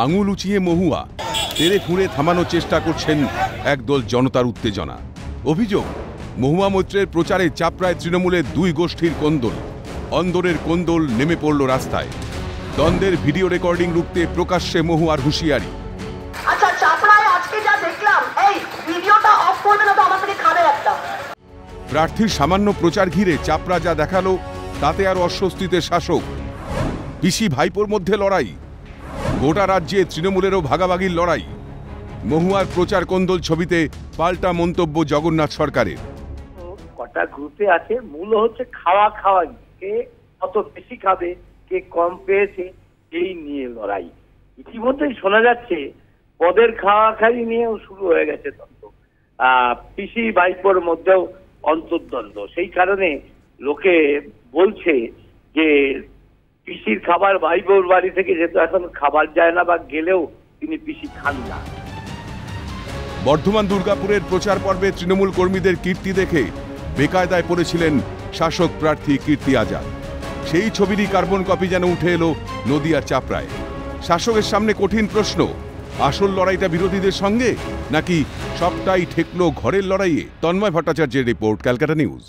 আঙুল উঁচিয়ে মহুয়া তেড়ে ফুঁড়ে থামানোর চেষ্টা করছেন একদল জনতার উত্তেজনা। অভিযোগ, মহুয়া মৈত্রের প্রচারে চাপড়ায় তৃণমূলের দুই গোষ্ঠীর কোন্দল। অন্দরের কোন্দল নেমে পড়ল রাস্তায়। দ্বন্দ্বের ভিডিও রেকর্ডিং রুখতে প্রকাশ্যে মহুয়ার হুঁশিয়ারি। আচ্ছা, চাপড়ায় আজকে যা দেখলাম, এই ভিডিওটা অফ করবে না তো আমার থেকে খাবে একটা। প্রার্থীর সামান্য প্রচার ঘিরে চাপড়া যা দেখালো তাতে আর অস্বস্তিতে শাসক। পিসি ভাইপোর মধ্যে লড়াই, গোটা রাজ্যে তৃণমূলেরও ভাগাভাগির লড়াই। মহুয়ার প্রচার কোন্দল ছবিতে পাল্টা মন্তব্য জগন্নাথ সরকারের। কটা গ্রুপে আছে, মূল হচ্ছে খাওয়া কে কত বেশি খাবে, কে কম পেয়েছে, এই নিয়ে লড়াই। ইতিমধ্যেই শোনা যাচ্ছে পদের খাওয়াখাওয়ি নিয়েও শুরু হয়ে গেছে দ্বন্দ্ব। পিসি ভাইপোর মধ্যেও অন্তর্দ্বন্দ্ব। সেই কারণে লোকে বলছে যে পিসির খাবার ভাইপোর বাড়ি থেকে যেহেতু এখন খাবার যায় না, বা গেলেও তিনি পিসি খান না। বর্ধমান দুর্গাপুরের প্রচার পর্বে তৃণমূল কর্মীদের কীর্তি দেখে বেকায়দায় পড়েছিলেন শাসক প্রার্থী কীর্তি আজাদ। সেই ছবিরই কার্বন কপি যেন উঠে এলো নদিয়ার চাপড়ায়। শাসকের সামনে কঠিন প্রশ্ন, আসল লড়াইটা বিরোধীদের সঙ্গে নাকি সবটাই ঠেকলো ঘরের লড়াইয়ে? তন্ময় ভট্টাচার্যের রিপোর্ট, ক্যালকাটা নিউজ।